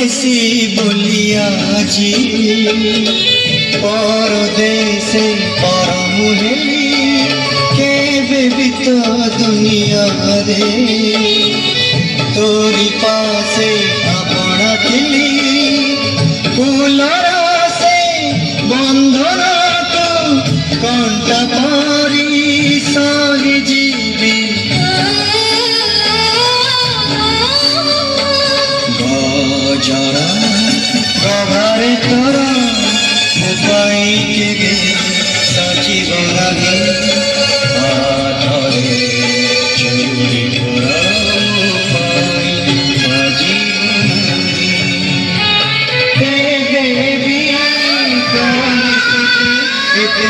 পরদেশী বলিয়া আজি পরদেশে পরম হেলি কেবে বিত দুনিয়ারে তোরি পাশে আপনা থিলি ফুলর সে বন্ধন তু কণ্টা পরি সহি জীবি গজরা গভারে তোরা উপায় কেবে সজীব লাগে আঠরে চুরি করা উপায় সজীব কেবে বিয়া করি এতে